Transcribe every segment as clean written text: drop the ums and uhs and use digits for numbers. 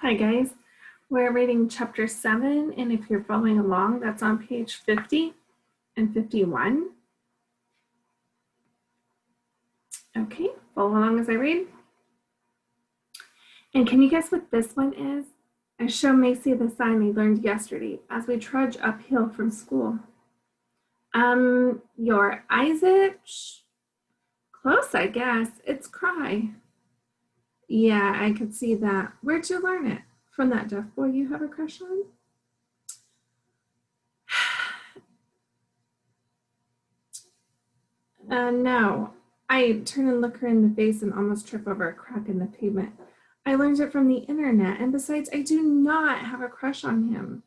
Hi guys, we're reading chapter 7, and if you're following along, that's on page 50 and 51. Okay, follow along as I read. And can you guess what this one is? I show Macy the sign we learned yesterday as we trudge uphill from school. Your Isaac? Close, I guess. It's cry. Yeah, I could see that. Where'd you learn it? From that deaf boy you have a crush on? No. I turn and look her in the face and almost trip over a crack in the pavement. I learned it from the internet, and besides, I do not have a crush on him.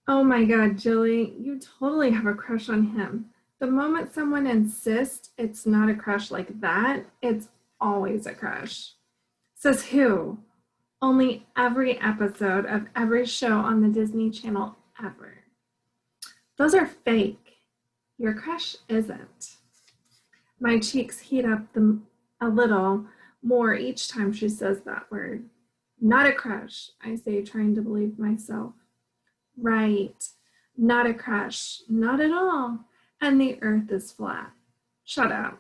Oh my God, Jilly, you totally have a crush on him. The moment someone insists it's not a crush like that, it's always a crush. Says who? Only every episode of every show on the Disney Channel ever. Those are fake. Your crush isn't. My cheeks heat up a little more each time she says that word. Not a crush, I say, trying to believe myself. Right, not a crush, not at all. And the earth is flat. Shut up.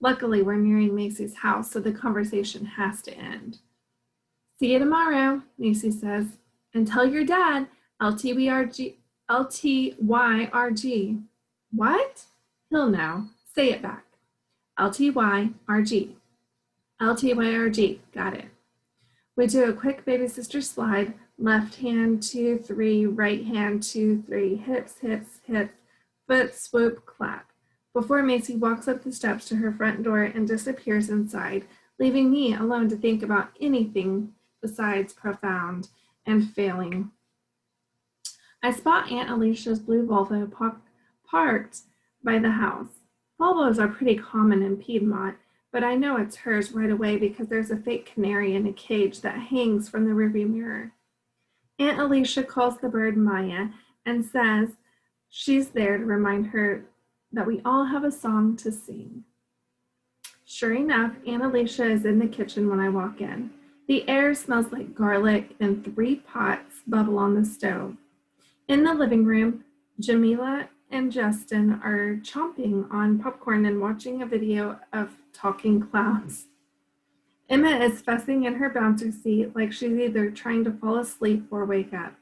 Luckily, we're nearing Macy's house, so the conversation has to end. See you tomorrow, Macy says. And tell your dad, LTYRG. What? He'll know. Say it back. LTYRG. LTYRG. Got it. We do a quick baby sister slide. Left hand, 2, 3, right hand, 2, 3, hips, hips, hips, foot, swoop, clap. Before Macy walks up the steps to her front door and disappears inside, leaving me alone to think about anything besides profound and failing. I spot Aunt Alicia's blue Volvo parked by the house. Volvos are pretty common in Piedmont, but I know it's hers right away because there's a fake canary in a cage that hangs from the rearview mirror. Aunt Alicia calls the bird Maya and says she's there to remind her that we all have a song to sing. Sure enough, Aunt Alicia is in the kitchen when I walk in. The air smells like garlic and 3 pots bubble on the stove. In the living room, Jamila and Justin are chomping on popcorn and watching a video of talking clowns. Emma is fussing in her bouncer seat like she's either trying to fall asleep or wake up.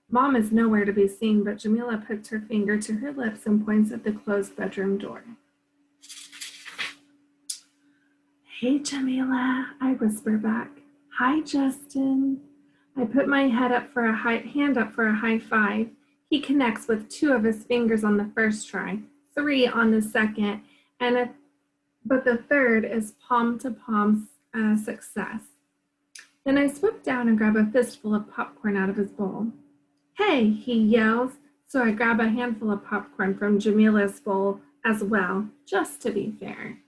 Mom is nowhere to be seen, but Jamila puts her finger to her lips and points at the closed bedroom door. Hey, Jamila, I whisper back. Hi, Justin. I put my hand up for a high five. He connects with 2 of his fingers on the first try, 3 on the second, but the third is palm to palm success. Then I swoop down and grab a fistful of popcorn out of his bowl. Hey, he yells, so I grab a handful of popcorn from Jamila's bowl as well, just to be fair.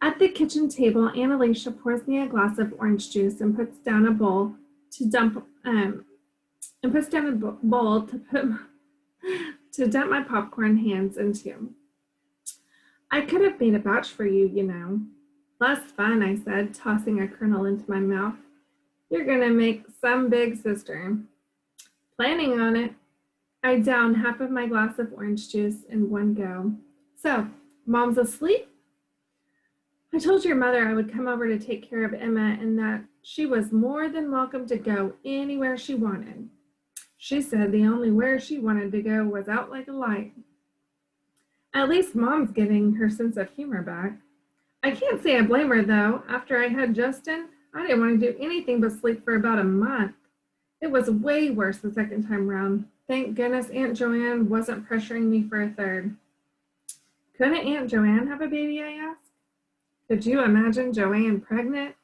At the kitchen table, Aunt Alicia pours me a glass of orange juice and puts down a bowl to dump my popcorn hands into. I could have made a batch for you, you know. Less fun, I said, tossing a kernel into my mouth. You're gonna make some big sister. Planning on it. I down half of my glass of orange juice in one go. So, Mom's asleep? I told your mother I would come over to take care of Emma and that she was more than welcome to go anywhere she wanted. She said the only where she wanted to go was out like a light. At least Mom's getting her sense of humor back. I can't say I blame her though. After I had Justin, I didn't want to do anything but sleep for about a month. It was way worse the second time round. Thank goodness Aunt Joanne wasn't pressuring me for a third. Couldn't Aunt Joanne have a baby, I asked? Could you imagine Joanne pregnant?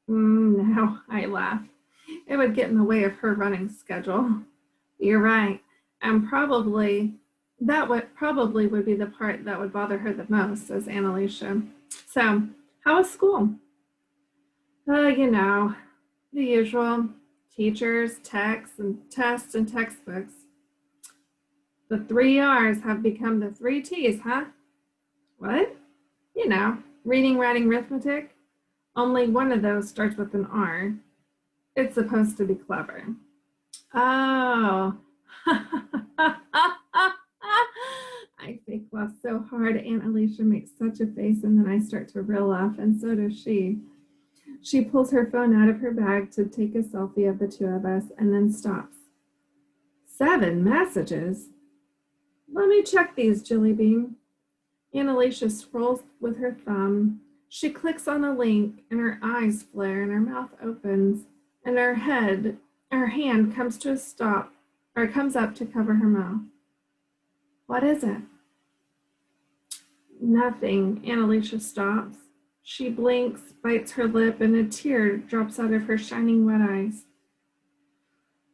No, I laugh. It would get in the way of her running schedule. You're right. And that would be the part that would bother her the most, says Aunt Alicia. So, how was school? You know, the usual. Teachers, tests, and textbooks. The 3 R's have become the 3 T's, huh? What? You know, reading, writing, arithmetic. Only one of those starts with an R. It's supposed to be clever. Oh. I fake laugh so hard Aunt Alicia makes such a face, and then I start to real laugh, and so does she. She pulls her phone out of her bag to take a selfie of the two of us and then stops. 7 messages? Let me check these, Jilly Bean. Aunt Alicia scrolls with her thumb. She clicks on a link and her eyes flare and her mouth opens and her hand comes to a stop, or comes up to cover her mouth. What is it? Nothing. Aunt Alicia stops. She blinks, bites her lip, and a tear drops out of her shining wet eyes.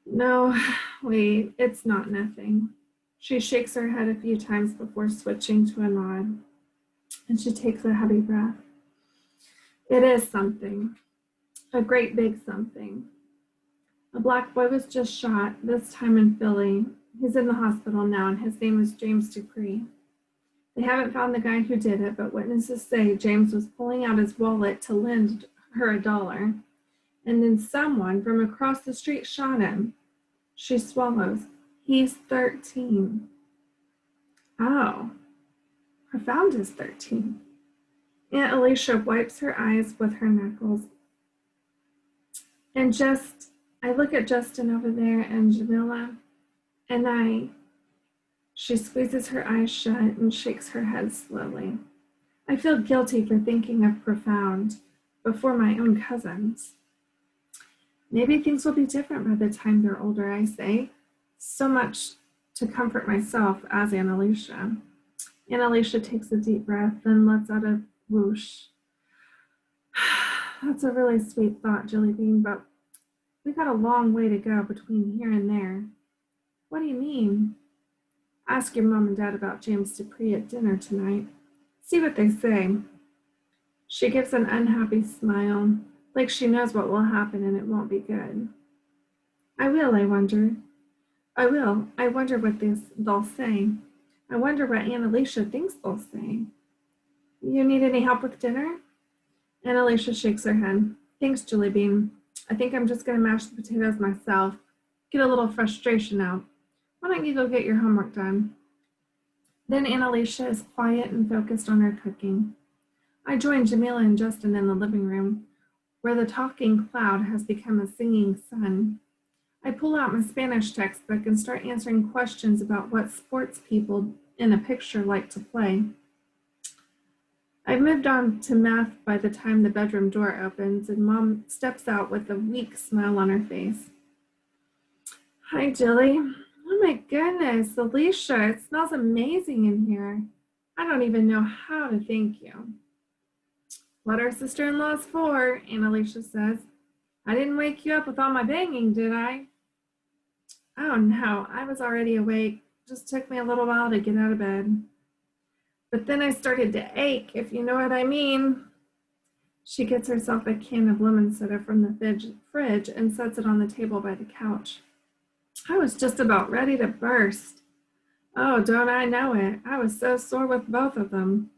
No, wait, it's not nothing. She shakes her head a few times before switching to a nod, and she takes a heavy breath. It is something, a great big something. A black boy was just shot, this time in Philly. He's in the hospital now, and his name is James Dupree. They haven't found the guy who did it, but witnesses say James was pulling out his wallet to lend her $1, and then someone from across the street shot him. She swallows. He's 13. Oh, Profound is 13. Aunt Alicia wipes her eyes with her knuckles. And I look at Justin over there and Jamila, and she squeezes her eyes shut and shakes her head slowly. I feel guilty for thinking of Profound before my own cousins. Maybe things will be different by the time they're older, I say. So much to comfort myself as Aunt Alicia. Aunt Alicia takes a deep breath, then lets out a whoosh. That's a really sweet thought, Jilly Bean, but we got a long way to go between here and there. What do you mean? Ask your mom and dad about James Dupree at dinner tonight. See what they say. She gives an unhappy smile, like she knows what will happen and it won't be good. I will, I wonder. I will. I wonder what they'll say. I wonder what Aunt Alicia thinks they'll say. You need any help with dinner? Aunt Alicia shakes her head. Thanks, Jilly Bean. I think I'm just going to mash the potatoes myself. Get a little frustration out. Why don't you go get your homework done? Then Aunt Alicia is quiet and focused on her cooking. I join Jamila and Justin in the living room, where the talking cloud has become a singing sun. I pull out my Spanish textbook and start answering questions about what sports people in a picture like to play. I've moved on to math by the time the bedroom door opens and Mom steps out with a weak smile on her face. Hi, Jilly. Oh my goodness, Alicia, it smells amazing in here. I don't even know how to thank you. What our sister-in-law's for, Aunt Alicia says. I didn't wake you up with all my banging, did I? Oh no, I was already awake. Just took me a little while to get out of bed. But then I started to ache, if you know what I mean. She gets herself a can of lemon soda from the fridge and sets it on the table by the couch. I was just about ready to burst. Oh, don't I know it? I was so sore with both of them.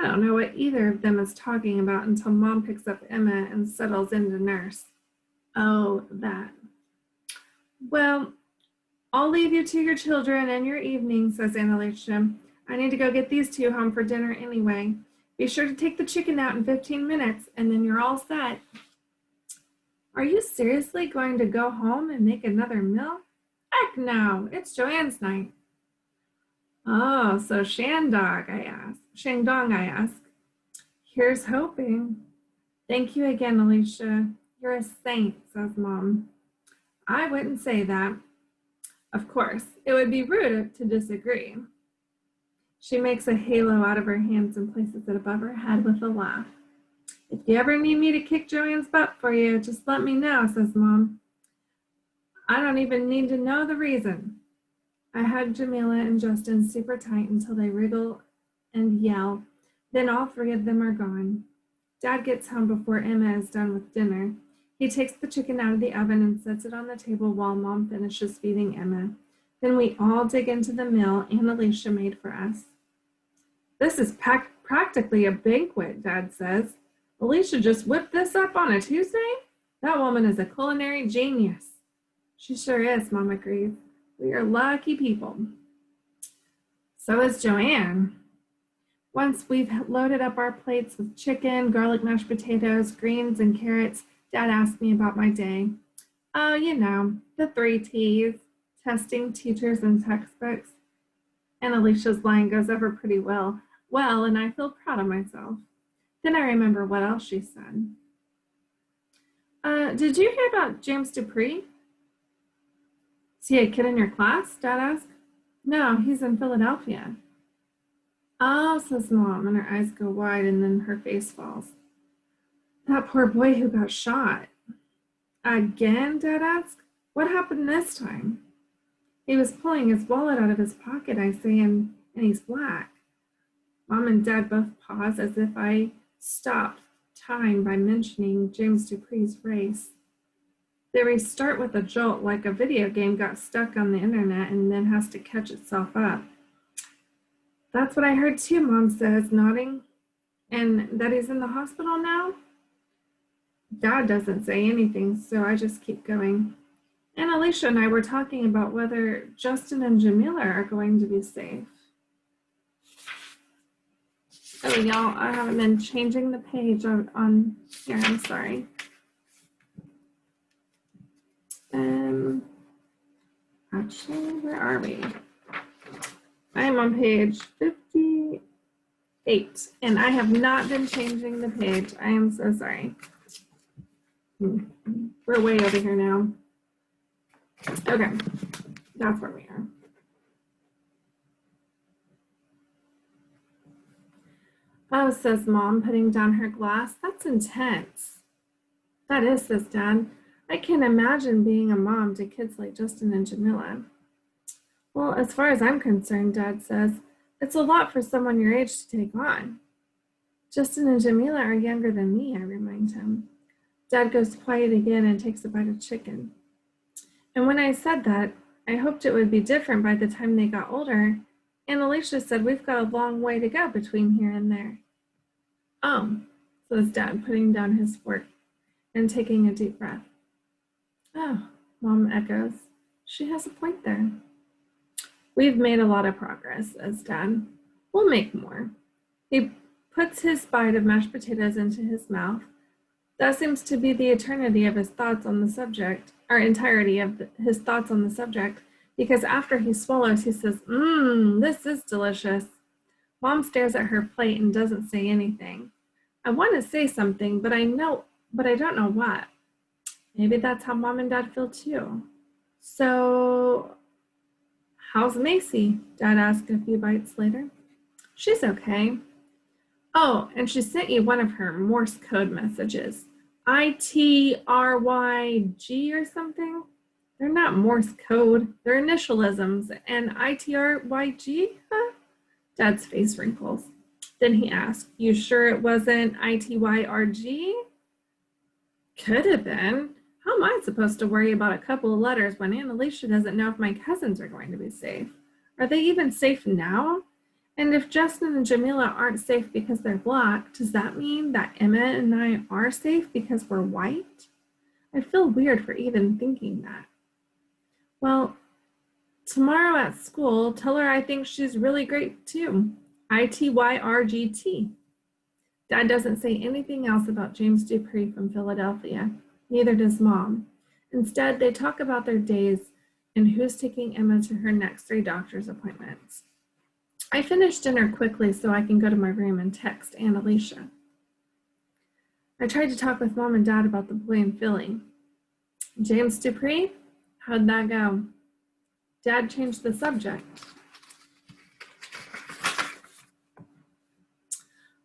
I don't know what either of them is talking about until Mom picks up Emma and settles in to nurse. Oh, that. Well, I'll leave you to your children and your evening, says Aunt Alicia. I need to go get these two home for dinner anyway. Be sure to take the chicken out in 15 minutes, and then you're all set. Are you seriously going to go home and make another meal? Heck no, it's Joanne's night. Oh, so Shandong, I ask. Here's hoping. Thank you again, Alicia. You're a saint, says Mom. I wouldn't say that. Of course, it would be rude to disagree. She makes a halo out of her hands and places it above her head with a laugh. If you ever need me to kick Joanne's butt for you, just let me know, says Mom. I don't even need to know the reason. I hug Jamila and Justin super tight until they wriggle and yell. Then all three of them are gone. Dad gets home before Emma is done with dinner. He takes the chicken out of the oven and sets it on the table while Mom finishes feeding Emma. Then we all dig into the meal Aunt Alicia made for us. This is practically a banquet, Dad says. Alicia just whipped this up on a Tuesday? That woman is a culinary genius. She sure is, Mom agrees. We are lucky people. So is Joanne. Once we've loaded up our plates with chicken, garlic mashed potatoes, greens, and carrots, Dad asked me about my day. Oh, you know, the 3 T's, testing, teachers, and textbooks. And Alicia's line goes over pretty well. Well, and I feel proud of myself. Then I remember what else she said. Did you hear about James Dupree? Is he a kid in your class? Dad asked. No, he's in Philadelphia. Oh, says Mom, and her eyes go wide and then her face falls. That poor boy who got shot. Again, Dad asked. What happened this time? He was pulling his wallet out of his pocket, I say, and he's black. Mom and Dad both pause as if I stopped time by mentioning James Dupree's race. They restart with a jolt like a video game got stuck on the internet and then has to catch itself up. That's what I heard too, Mom says, nodding. And that he's in the hospital now? Dad doesn't say anything, so I just keep going. And Alicia and I were talking about whether Justin and Jamila are going to be safe. Oh, y'all, I haven't been changing the page on here, I'm sorry. Actually, where are we? I am on page 58, and I have not been changing the page. I am so sorry. We're way over here now. Okay, that's where we are. Oh, says Mom, putting down her glass. That's intense. That is, says Dad. I can't imagine being a mom to kids like Justin and Jamila. Well, as far as I'm concerned, Dad says, it's a lot for someone your age to take on. Justin and Jamila are younger than me, I remind him. Dad goes quiet again and takes a bite of chicken. And when I said that, I hoped it would be different by the time they got older, and Alicia said we've got a long way to go between here and there. Oh, says Dad, putting down his fork and taking a deep breath. Oh, Mom echoes. She has a point there. We've made a lot of progress, says Dad. We'll make more. He puts his bite of mashed potatoes into his mouth. That seems to be the eternity of his thoughts on the subject, or entirety of his thoughts on the subject, because after he swallows, he says, this is delicious. Mom stares at her plate and doesn't say anything. I want to say something, but I don't know what. Maybe that's how Mom and Dad feel too. So, how's Macy? Dad asked a few bites later. She's okay. Oh, and she sent you one of her Morse code messages. ITRYG or something? They're not Morse code, they're initialisms. And ITRYG? Huh? Dad's face wrinkles. Then he asked, you sure it wasn't ITYRG? Could have been. How am I supposed to worry about a couple of letters when Aunt Alicia doesn't know if my cousins are going to be safe? Are they even safe now? And if Justin and Jamila aren't safe because they're black, does that mean that Emma and I are safe because we're white? I feel weird for even thinking that. Well, tomorrow at school, tell her I think she's really great too. ITYRGT. Dad doesn't say anything else about James Dupree from Philadelphia. Neither does Mom. Instead, they talk about their days and who's taking Emma to her next 3 doctor's appointments. I finish dinner quickly so I can go to my room and text Aunt Alicia. I tried to talk with Mom and Dad about the boy in Philly. James Dupree? How'd that go? Dad changed the subject.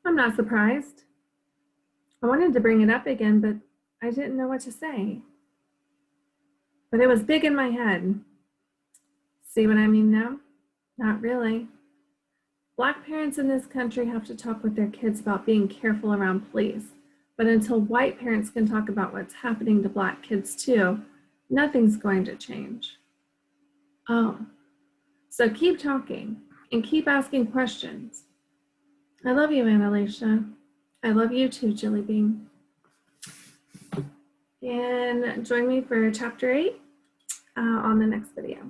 I'm not surprised. I wanted to bring it up again, but I didn't know what to say. But it was big in my head. See what I mean now? Not really. Black parents in this country have to talk with their kids about being careful around police, but until white parents can talk about what's happening to black kids too, nothing's going to change. Oh, so keep talking and keep asking questions. I love you, Aunt Alicia. I love you too, Jilly Bean. And join me for chapter 8 on the next video.